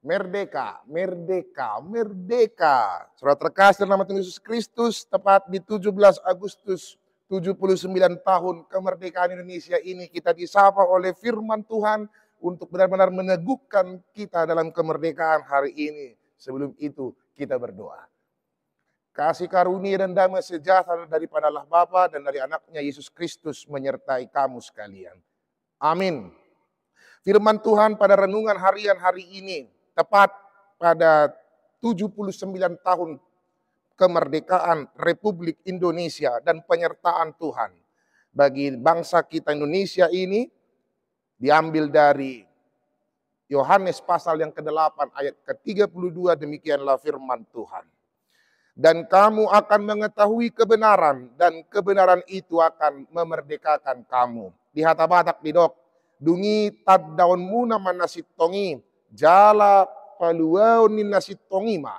Merdeka, merdeka, merdeka. Saudara terkasih dalam nama Tuhan Yesus Kristus, tepat di 17 Agustus 79 tahun kemerdekaan Indonesia ini, kita disapa oleh firman Tuhan untuk benar-benar meneguhkan kita dalam kemerdekaan hari ini. Sebelum itu kita berdoa. Kasih karunia dan damai sejahtera daripada Allah Bapa dan dari anaknya Yesus Kristus menyertai kamu sekalian. Amin. Firman Tuhan pada renungan harian hari ini, tepat pada 79 tahun kemerdekaan Republik Indonesia dan penyertaan Tuhan bagi bangsa kita Indonesia ini, diambil dari Yohanes pasal yang ke-8 ayat ke-32, demikianlah firman Tuhan. Dan kamu akan mengetahui kebenaran, dan kebenaran itu akan memerdekakan kamu. Di hata Batak bidok, dungi taddaon muna manasitongi, jala paluaunin nasitongi ma.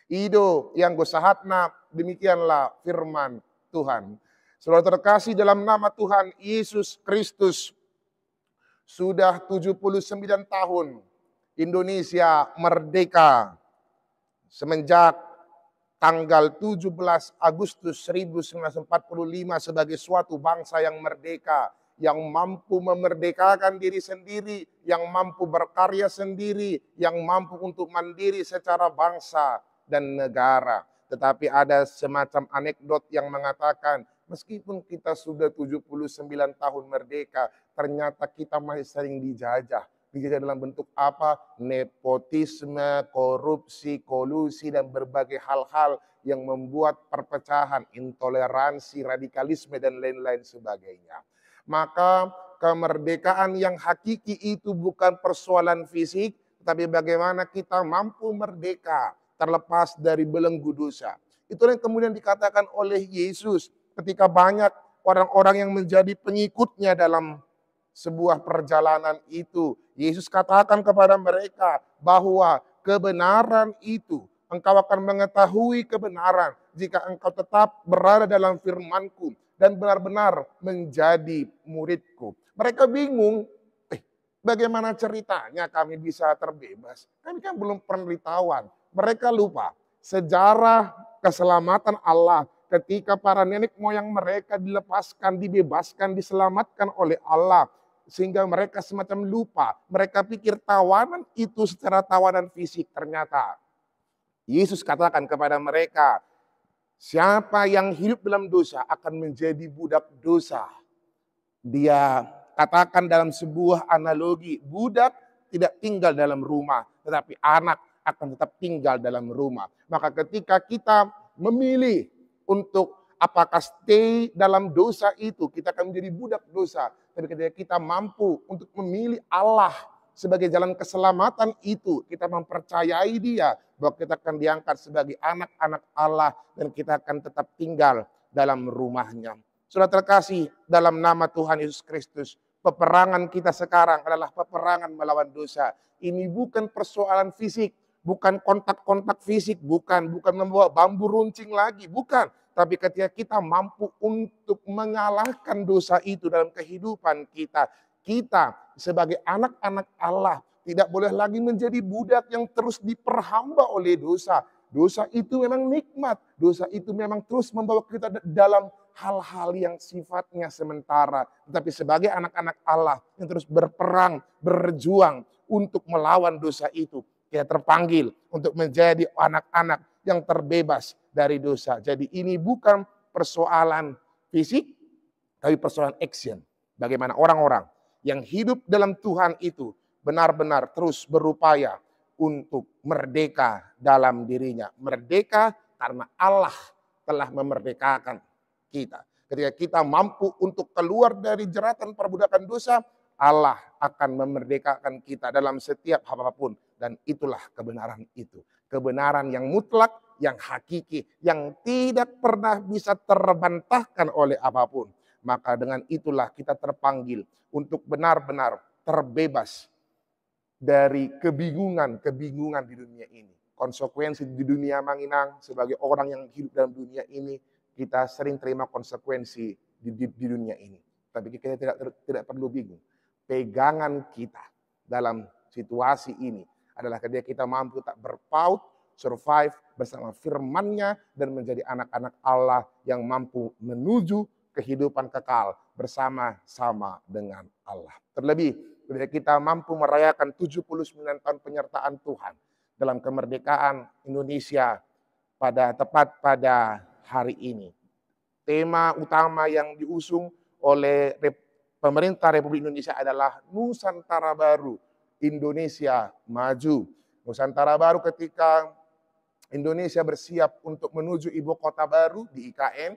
Ido yang gosahatna, demikianlah firman Tuhan. Saudara terkasih dalam nama Tuhan Yesus Kristus, sudah 79 tahun Indonesia merdeka semenjak tanggal 17 Agustus 1945 sebagai suatu bangsa yang merdeka, yang mampu memerdekakan diri sendiri, yang mampu berkarya sendiri, yang mampu untuk mandiri secara bangsa dan negara. Tetapi ada semacam anekdot yang mengatakan, meskipun kita sudah 79 tahun merdeka, ternyata kita masih sering dijajah. Dijajah dalam bentuk apa? Nepotisme, korupsi, kolusi, dan berbagai hal-hal yang membuat perpecahan, intoleransi, radikalisme, dan lain-lain sebagainya. Maka kemerdekaan yang hakiki itu bukan persoalan fisik, tapi bagaimana kita mampu merdeka, terlepas dari belenggu dosa. Itulah yang kemudian dikatakan oleh Yesus ketika banyak orang-orang yang menjadi pengikutnya dalam sebuah perjalanan itu. Yesus katakan kepada mereka bahwa kebenaran itu, engkau akan mengetahui kebenaran jika engkau tetap berada dalam firman-Ku dan benar-benar menjadi murid-Ku. Mereka bingung, bagaimana ceritanya kami bisa terbebas? Kami kan belum pernah ditawan. Mereka lupa sejarah keselamatan Allah ketika para nenek moyang mereka dilepaskan, dibebaskan, diselamatkan oleh Allah. Sehingga mereka semacam lupa. Mereka pikir tawanan itu secara tawanan fisik. Ternyata Yesus katakan kepada mereka, siapa yang hidup dalam dosa akan menjadi budak dosa. Dia katakan dalam sebuah analogi, budak tidak tinggal dalam rumah, tetapi anak akan tetap tinggal dalam rumah. Maka ketika kita memilih untuk apakah stay dalam dosa itu, kita akan menjadi budak dosa. Tapi ketika kita mampu untuk memilih Allah sebagai jalan keselamatan itu, kita mempercayai Dia bahwa kita akan diangkat sebagai anak-anak Allah dan kita akan tetap tinggal dalam rumahnya. Saudara terkasih dalam nama Tuhan Yesus Kristus, peperangan kita sekarang adalah peperangan melawan dosa. Ini bukan persoalan fisik, bukan kontak-kontak fisik, bukan membawa bambu runcing lagi, bukan. Tapi ketika kita mampu untuk mengalahkan dosa itu dalam kehidupan kita, kita sebagai anak-anak Allah tidak boleh lagi menjadi budak yang terus diperhamba oleh dosa. Dosa itu memang nikmat, dosa itu memang terus membawa kita dalam hal-hal yang sifatnya sementara. Tetapi sebagai anak-anak Allah yang terus berperang, berjuang untuk melawan dosa itu, kita terpanggil untuk menjadi anak-anak yang terbebas dari dosa. Jadi ini bukan persoalan fisik, tapi persoalan action. Bagaimana orang-orang yang hidup dalam Tuhan itu benar-benar terus berupaya untuk merdeka dalam dirinya. Merdeka karena Allah telah memerdekakan kita. Ketika kita mampu untuk keluar dari jeratan perbudakan dosa, Allah akan memerdekakan kita dalam setiap apapun. Dan itulah kebenaran itu. Kebenaran yang mutlak, yang hakiki, yang tidak pernah bisa terbantahkan oleh apapun. Maka dengan itulah kita terpanggil untuk benar-benar terbebas dari kebingungan di dunia ini. Konsekuensi di dunia Manginang sebagai orang yang hidup dalam dunia ini, kita sering terima konsekuensi di dunia ini. Tapi kita tidak perlu bingung. Pegangan kita dalam situasi ini adalah ketika kita mampu tak berpaut, survive bersama firman-Nya dan menjadi anak-anak Allah yang mampu menuju kehidupan kekal bersama-sama dengan Allah. Terlebih ketika kita mampu merayakan 79 tahun penyertaan Tuhan dalam kemerdekaan Indonesia tepat pada hari ini. Tema utama yang diusung oleh pemerintah Republik Indonesia adalah Nusantara Baru, Indonesia Maju. Nusantara Baru ketika Indonesia bersiap untuk menuju ibu kota baru di IKN,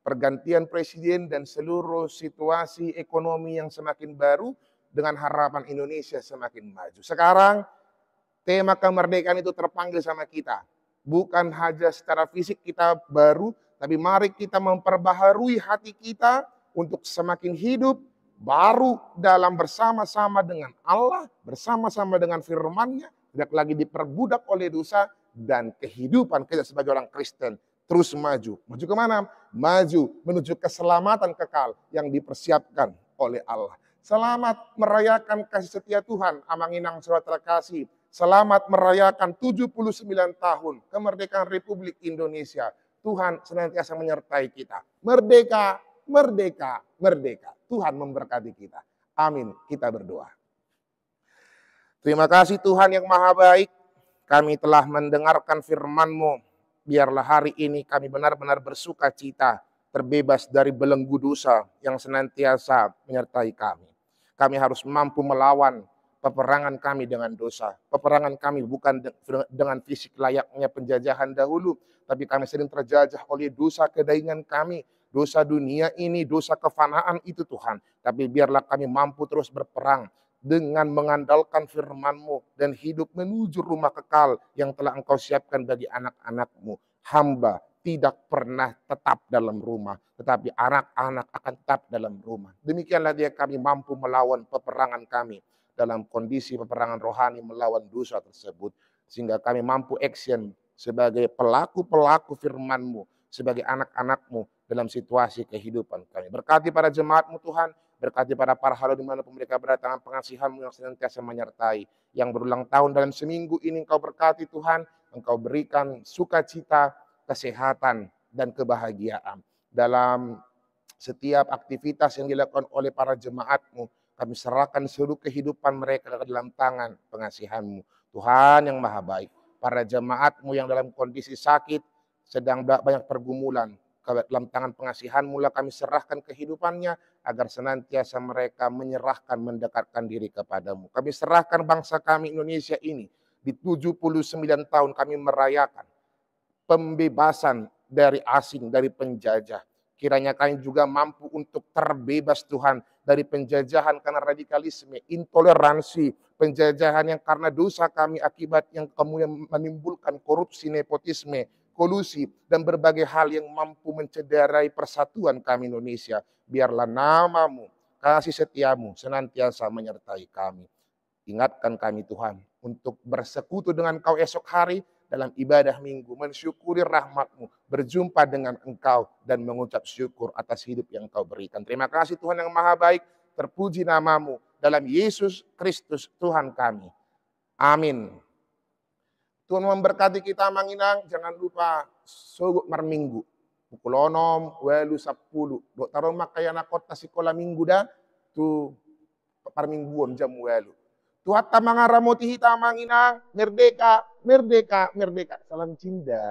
pergantian presiden dan seluruh situasi ekonomi yang semakin baru dengan harapan Indonesia semakin maju. Sekarang tema kemerdekaan itu terpanggil sama kita. Bukan hanya secara fisik kita baru, tapi mari kita memperbaharui hati kita untuk semakin hidup baru dalam bersama-sama dengan Allah, bersama-sama dengan firman-Nya, tidak lagi diperbudak oleh dosa, dan kehidupan kita sebagai orang Kristen terus maju. Maju kemana? Maju menuju keselamatan kekal yang dipersiapkan oleh Allah. Selamat merayakan kasih setia Tuhan, Amanginang Saudara terkasih. Selamat merayakan 79 tahun kemerdekaan Republik Indonesia. Tuhan senantiasa menyertai kita. Merdeka, merdeka, merdeka. Tuhan memberkati kita. Amin. Kita berdoa. Terima kasih Tuhan yang Maha Baik. Kami telah mendengarkan firman-Mu. Biarlah hari ini kami benar-benar bersuka cita, terbebas dari belenggu dosa yang senantiasa menyertai kami. Kami harus mampu melawan peperangan kami dengan dosa. Peperangan kami bukan dengan fisik layaknya penjajahan dahulu, tapi kami sering terjajah oleh dosa kedagingan kami, dosa dunia ini, dosa kefanaan itu Tuhan. Tapi biarlah kami mampu terus berperang dengan mengandalkan firman-Mu dan hidup menuju rumah kekal yang telah Engkau siapkan bagi anak-anak-Mu. Hamba tidak pernah tetap dalam rumah, tetapi anak-anak akan tetap dalam rumah. Demikianlah dia kami mampu melawan peperangan kami dalam kondisi peperangan rohani melawan dosa tersebut. Sehingga kami mampu action sebagai pelaku-pelaku firman-Mu, sebagai anak-anak-Mu dalam situasi kehidupan kami. Berkati para jemaat-Mu Tuhan, berkati para halau dimanapun mereka berada, tangan pengasihan-Mu yang senantiasa menyertai. Yang berulang tahun dalam seminggu ini Engkau berkati Tuhan, Engkau berikan sukacita, kesehatan, dan kebahagiaan. Dalam setiap aktivitas yang dilakukan oleh para jemaat-Mu, kami serahkan seluruh kehidupan mereka ke dalam tangan pengasihan-Mu. Tuhan yang Maha Baik, para jemaat-Mu yang dalam kondisi sakit, sedang banyak pergumulan, dalam tangan pengasihan-Mu lah kami serahkan kehidupannya, agar senantiasa mereka menyerahkan, mendekatkan diri kepadamu. Kami serahkan bangsa kami Indonesia ini, di 79 tahun kami merayakan pembebasan dari asing, dari penjajah. Kiranya kami juga mampu untuk terbebas Tuhan dari penjajahan karena radikalisme, intoleransi, penjajahan yang karena dosa kami akibat yang kemudian menimbulkan korupsi, nepotisme, kolusi, dan berbagai hal yang mampu mencederai persatuan kami Indonesia. Biarlah nama-Mu, kasih setia-Mu senantiasa menyertai kami. Ingatkan kami Tuhan untuk bersekutu dengan Kau esok hari dalam ibadah minggu, mensyukuri rahmat-Mu, berjumpa dengan Engkau dan mengucap syukur atas hidup yang Kau berikan. Terima kasih Tuhan yang Maha Baik, terpuji nama-Mu dalam Yesus Kristus Tuhan kami. Amin. Tuhan memberkati kita Manginang, jangan lupa sogut marminggu. Pukul 6, welu 10. Dok taruh makayana kota sekolah minggu dah, tu parmingguan jam welu. Tuhan tamang ramoti hita Manginang, merdeka, merdeka, merdeka. Salam cinta.